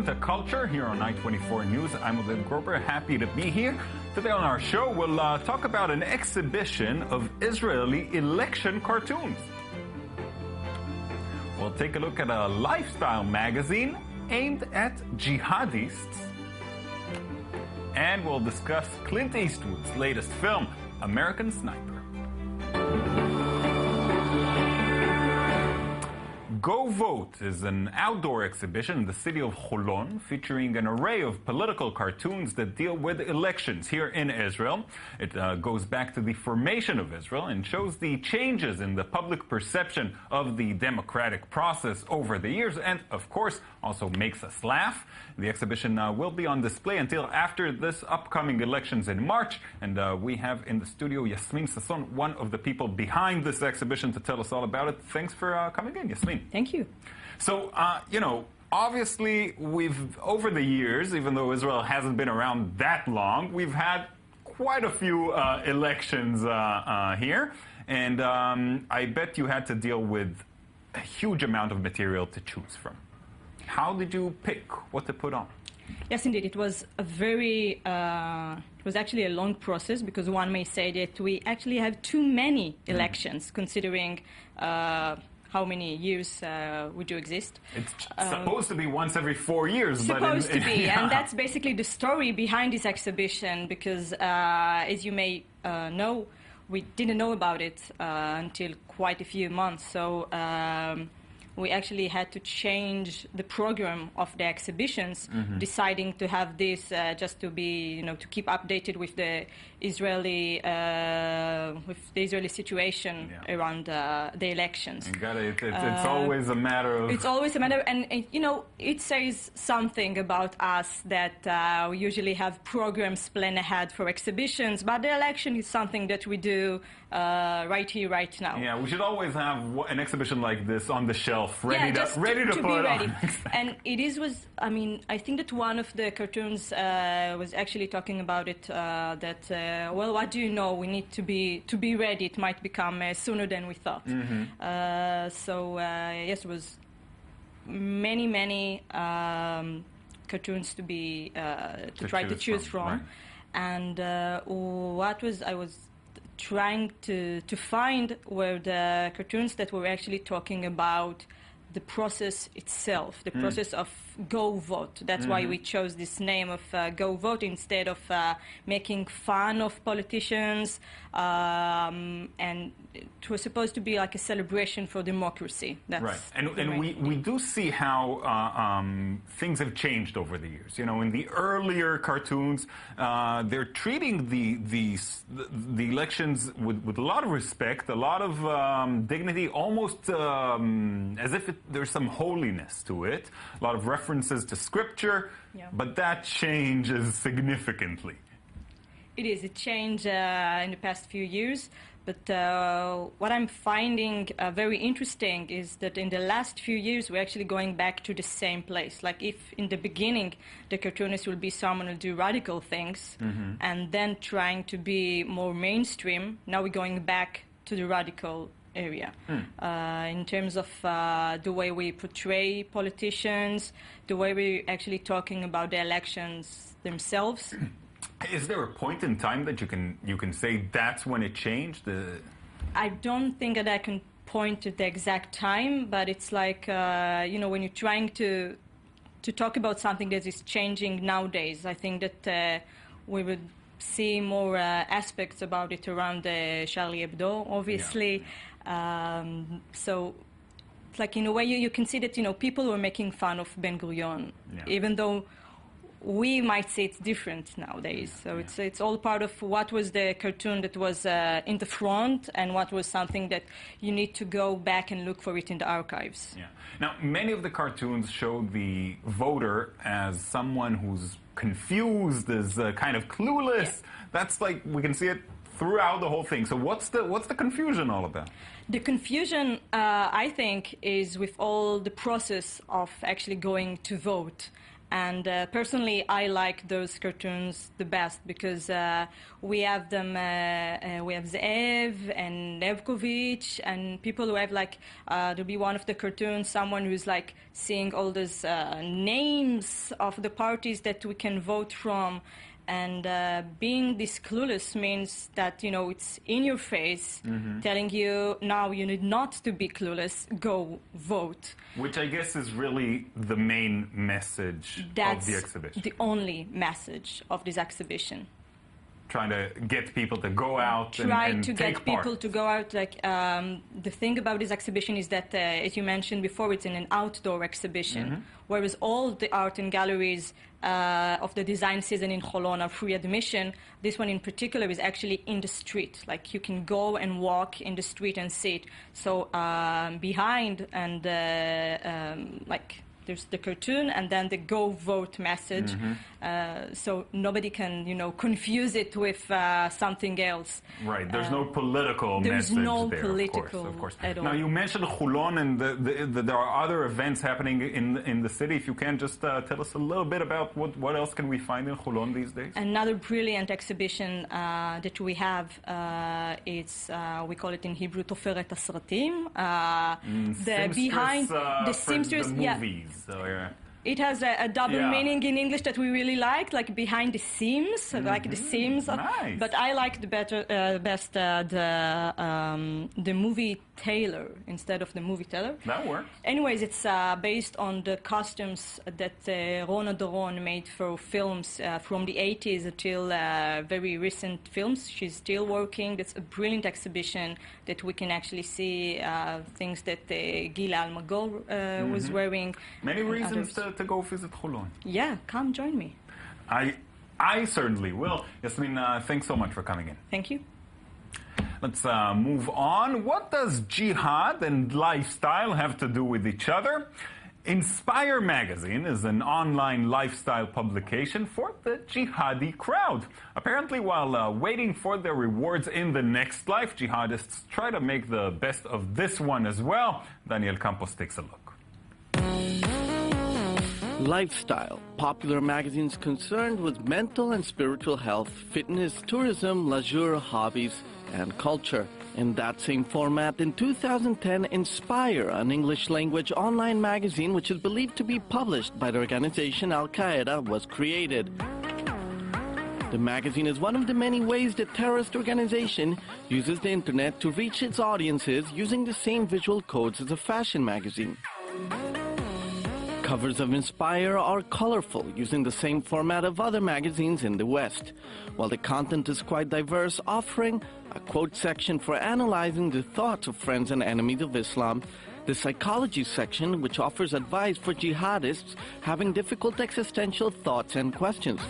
to Culture here on I-24 News. I'm Liv Grober, happy to be here. Today on our show, we'll talk about an exhibition of Israeli election cartoons. We'll take a look at a lifestyle magazine aimed at jihadists. And we'll discuss Clint Eastwood's latest film, American Sniper. Go Vote is an outdoor exhibition in the city of Holon featuring an array of political cartoons that deal with elections here in Israel. It goes back to the formation of Israel and shows the changes in the public perception of the democratic process over the years and, of course, also makes us laugh. The exhibition will be on display until after this upcoming elections in March, and we have in the studio Yasmin Sason, one of the people behind this exhibition, to tell us all about it. Thanks for coming in, Yasmin. Thank you. So, obviously, over the years, even though Israel hasn't been around that long, we've had quite a few elections here. And I bet you had to deal with a huge amount of material to choose from. How did you pick what to put on? Yes, indeed. It was it was actually a long process, because one may say that we actually have too many elections, considering how many years we do exist. It's supposed to be once every 4 years. Supposed to be, and that's basically the story behind this exhibition, because as you may know, we didn't know about it until quite a few months. So we actually had to change the program of the exhibitions, deciding to have this just to be, to keep updated with the Israeli situation around the elections. It's always a matter of. It's always a matter, and it says something about us that we usually have programs planned ahead for exhibitions, but the election is something that we do right here, right now. Yeah, we should always have an exhibition like this on the shelf, ready to put on. And I think that one of the cartoons was actually talking about it, well, what do you know? We need to be ready. It might become sooner than we thought. Yes, it was many cartoons to be try to choose from. Right. And I was trying to find were the cartoons that were actually talking about the process itself, the process of Go Vote. That's why we chose this name of Go Vote instead of making fun of politicians. And it was supposed to be like a celebration for democracy. That's right. And we do see how things have changed over the years. In the earlier cartoons, they're treating the elections with a lot of respect, a lot of dignity, almost as if there's some holiness to it. A lot of references to scripture, but that changes significantly. It is. It changed in the past few years. But what I'm finding very interesting is that in the last few years, we're actually going back to the same place. Like if in the beginning, the cartoonist will be someone who do radical things, and then trying to be more mainstream, now we're going back to the radical area. In terms of the way we portray politicians, the way we're actually talking about the elections themselves. Is there a point in time that you can say that's when it changed? I don't think that I can point to the exact time, but it's like when you're trying to talk about something that is changing nowadays, I think that we would see more aspects about it around Charlie Hebdo, obviously. So it's like in a way you can see that people were making fun of Ben Gurion, even though we might say it's different nowadays. So it's all part of what was the cartoon that was in the front and what was something that you need to go back and look for it in the archives. Yeah. Now, many of the cartoons show the voter as someone who's confused, is kind of clueless. That's like, we can see it throughout the whole thing. So what's the confusion all about? The confusion, I think, is with all the process of actually going to vote. And personally, I like those cartoons the best because we have them. We have Zeev and Levkovich and people who have like. There'll be one of the cartoons, someone who's like seeing all those names of the parties that we can vote from. And being this clueless means that, you know, it's in your face, telling you, now you need not to be clueless, go vote. Which I guess is really the main message of the exhibition. The only message of this exhibition. Trying to get people to go out and Try to take get part. people to go out. Like the thing about this exhibition is that, as you mentioned before, it's in an outdoor exhibition, whereas all the art and galleries of the design season in Holon are free admission. This one in particular is actually in the street. Like you can go and walk in the street and see it. So behind and like. There's the cartoon and then the go vote message. So nobody can, you know, confuse it with something else. Right. There's no political there's message no there, political of course. at all. Now, you mentioned Hulon and there are other events happening in the city. If you can just tell us a little bit about what else can we find in Hulon these days? Another brilliant exhibition that we have, it's, we call it in Hebrew, Toferet Asratim. Behind the seamstress, the movies. So, yeah. It has a double meaning in English that we really like behind the seams, like the seams. Nice. But I like the best the movie tailor instead of the movie teller. That works. Anyways, it's based on the costumes that Rona Doron made for films from the 80s until very recent films. She's still working. It's a brilliant exhibition that we can actually see things that Gila Almagor was wearing. Many reasons to go visit Hulon. Yeah, come join me. I certainly will. Yasmin, thanks so much for coming in. Thank you. Let's move on. What does jihad and lifestyle have to do with each other? Inspire magazine is an online lifestyle publication for the jihadi crowd. Apparently, while waiting for their rewards in the next life, jihadists try to make the best of this one as well. Daniel Campos takes a look. Lifestyle, popular magazines concerned with mental and spiritual health, fitness, tourism, leisure, hobbies, and culture. In that same format, in 2010, Inspire, an English-language online magazine which is believed to be published by the organization Al-Qaeda, was created. The magazine is one of the many ways the terrorist organization uses the internet to reach its audiences using the same visual codes as a fashion magazine. Covers of Inspire are colorful, using the same format of other magazines in the West, while the content is quite diverse, offering a quote section for analyzing the thoughts of friends and enemies of Islam, the psychology section, which offers advice for jihadists having difficult existential thoughts and questions,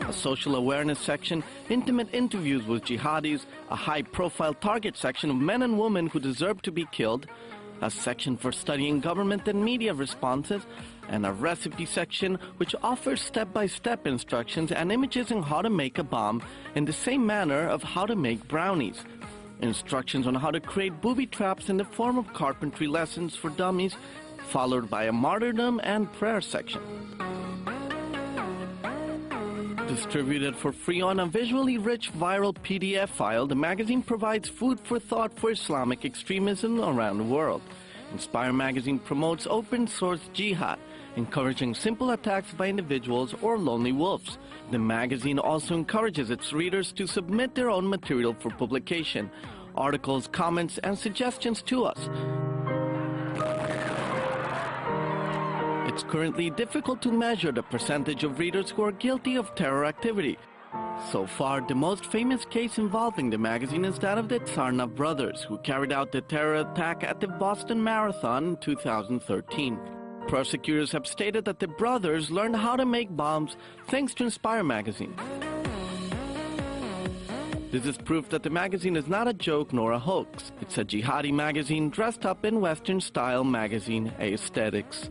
a social awareness section, intimate interviews with jihadis, a high-profile target section of men and women who deserve to be killed, a section for studying government and media responses, and a recipe section which offers step-by-step instructions and images on how to make a bomb in the same manner of how to make brownies. Instructions on how to create booby traps in the form of carpentry lessons for dummies, followed by a martyrdom and prayer section. Distributed for free on a visually rich viral PDF file, the magazine provides food for thought for Islamic extremism around the world. Inspire magazine promotes open-source jihad, encouraging simple attacks by individuals or lonely wolves. The magazine also encourages its readers to submit their own material for publication, articles, comments, and suggestions to us. It's currently difficult to measure the percentage of readers who are guilty of terror activity. So far, the most famous case involving the magazine is that of the Tsarnaev brothers, who carried out the terror attack at the Boston Marathon in 2013. Prosecutors have stated that the brothers learned how to make bombs thanks to Inspire magazine. This is proof that the magazine is not a joke nor a hoax. It's a jihadi magazine dressed up in Western-style magazine aesthetics.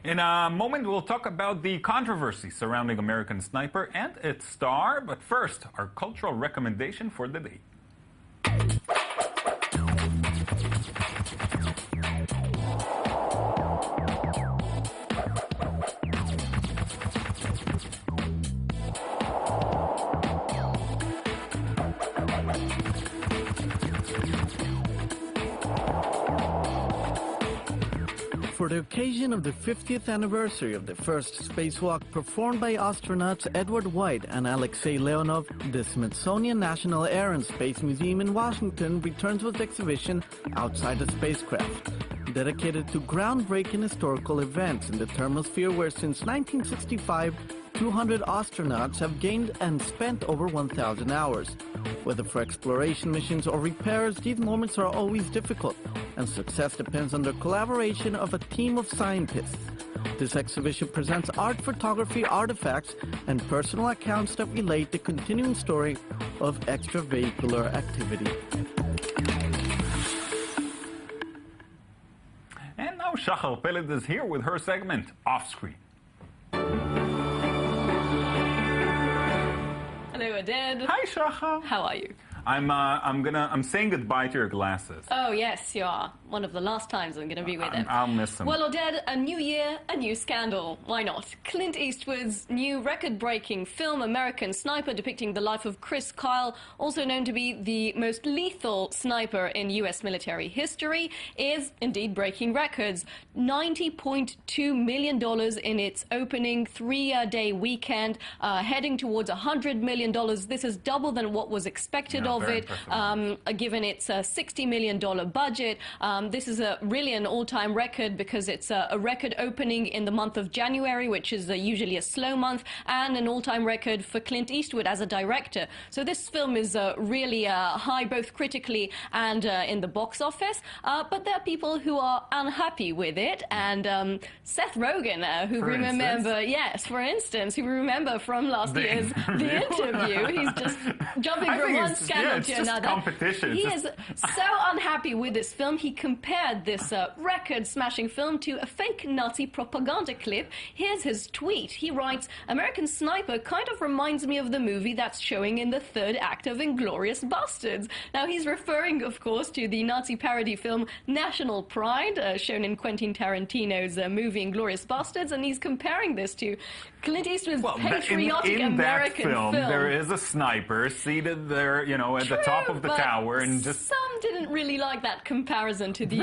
In a moment, we'll talk about the controversy surrounding American Sniper and its star. But first, our cultural recommendation for the day. For the occasion of the 50th anniversary of the first spacewalk performed by astronauts Edward White and Alexei Leonov, the Smithsonian National Air and Space Museum in Washington returns with exhibition Outside the Spacecraft, dedicated to groundbreaking historical events in the thermosphere where since 1965, 200 astronauts have gained and spent over 1,000 hours. Whether for exploration missions or repairs, these moments are always difficult, and success depends on the collaboration of a team of scientists. This exhibition presents art, photography, artifacts, and personal accounts that relate the continuing story of extravehicular activity. And now Shachar Peled is here with her segment, Off Screen. Hello, Aded. Hi, Shachar. How are you? I'm saying goodbye to your glasses. Oh, yes, you are. One of the last times I'm going to be with them. I'll miss them. Well, Oded, a new year, a new scandal. Why not? Clint Eastwood's new record-breaking film, American Sniper, depicting the life of Chris Kyle, also known to be the most lethal sniper in U.S. military history, is indeed breaking records. $90.2 million in its opening three-day weekend, heading towards $100 million. This is double than what was expected of it, given its $60 million budget. This is really an all-time record because it's a record opening in the month of January, which is usually a slow month, and an all-time record for Clint Eastwood as a director. So this film is really high both critically and in the box office. But there are people who are unhappy with it, and Seth Rogen, who we remember, yes, for instance, who we remember from last year's The Interview. He's just jumping from one scandal to another. Competition. He is so unhappy with this film. He compared this record-smashing film to a fake Nazi propaganda clip. Here's his tweet. He writes, "American Sniper kind of reminds me of the movie that's showing in the third act of Inglourious Basterds." Now, he's referring, of course, to the Nazi parody film National Pride, shown in Quentin Tarantino's movie Inglourious Basterds, and he's comparing this to Clint Eastwood's patriotic in American that film, there is a sniper seated there, you know, at the top of the tower, and just some didn't really like that comparison to the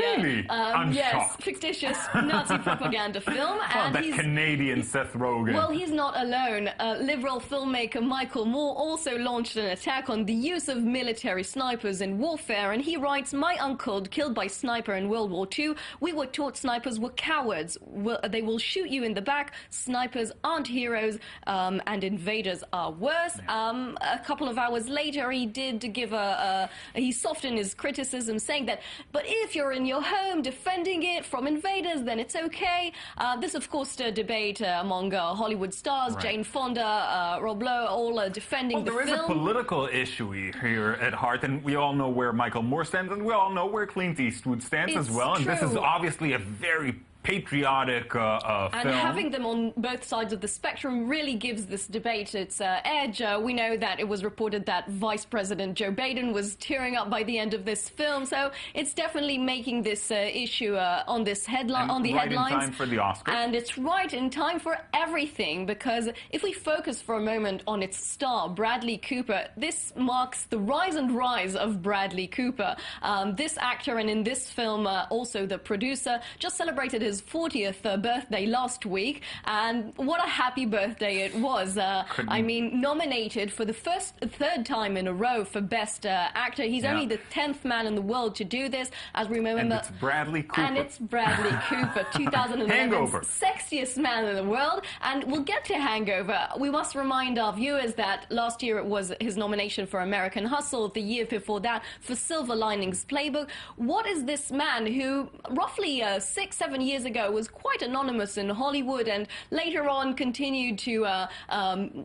I'm yes, shocked. fictitious Nazi propaganda film. And that Canadian Seth Rogen. Well, he's not alone. Liberal filmmaker Michael Moore also launched an attack on the use of military snipers in warfare, and he writes, "My uncle, killed by sniper in World War II, we were taught snipers were cowards. They will shoot you in the back. Snipers aren't heroes, and invaders are worse." A couple of hours later, he did give he softened his criticism, saying that, but if you're in your home defending it from invaders, then it's okay. This, of course, a debate among Hollywood stars, Right. Jane Fonda, Rob Lowe, all defending the film. There is a political issue here at heart, and we all know where Michael Moore stands, and we all know where Clint Eastwood stands as well. And this is obviously a very patriotic film. And having them on both sides of the spectrum really gives this debate its edge. We know that it was reported that Vice President Joe Biden was tearing up by the end of this film, so it's definitely making this issue on this headline, on the headlines. In time for the Oscars. And it's right in time for everything, because if we focus for a moment on its star, Bradley Cooper, this marks the rise and rise of Bradley Cooper. This actor, and in this film also the producer, just celebrated his 40th birthday last week, and what a happy birthday it was. I mean, nominated for the third time in a row for Best Actor. He's only the 10th man in the world to do this, as we remember. And it's Bradley Cooper. And it's Bradley Cooper, 2011's sexiest man in the world. And we'll get to Hangover. We must remind our viewers that last year it was his nomination for American Hustle, the year before that for Silver Linings Playbook. What is this man who roughly 6-7 years ago was quite anonymous in Hollywood, and later on continued to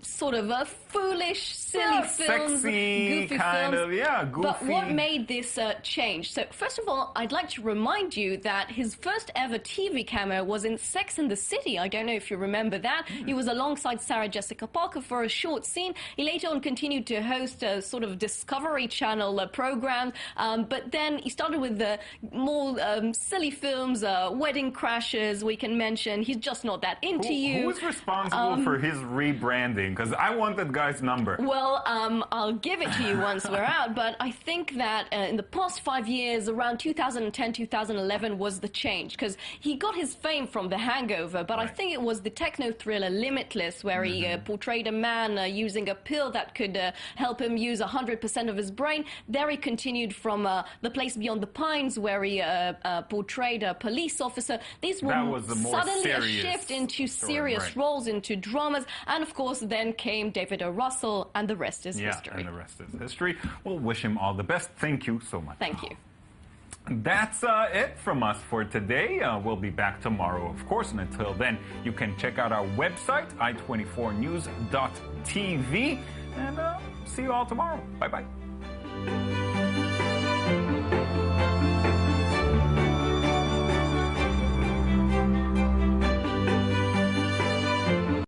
sort of foolish, silly films, sexy, goofy kind films. of, goofy. But what made this change? So first of all, I'd like to remind you that his first ever TV cameo was in Sex and the City. I don't know if you remember that. He was alongside Sarah Jessica Parker for a short scene. He later on continued to host a sort of Discovery Channel programs, but then he started with the more silly films, Wedding Crashers, crashes. We can mention he's just not that into you. Who's responsible for his rebranding? Because I want that guy's number. Well, I'll give it to you once we're out, but I think that in the past 5 years, around 2010, 2011 was the change, because he got his fame from The Hangover, but I think it was the techno thriller Limitless, where he portrayed a man using a pill that could help him use 100% of his brain. There he continued from The Place Beyond the Pines, where he portrayed a police officer. These were suddenly a shift into serious roles, into dramas, and of course then came David O. Russell, and the rest is history. And the rest is history. We'll wish him all the best. Thank you so much. Thank you. That's it from us for today. We'll be back tomorrow, of course, and until then, you can check out our website, i24news.tv, and see you all tomorrow. Bye-bye.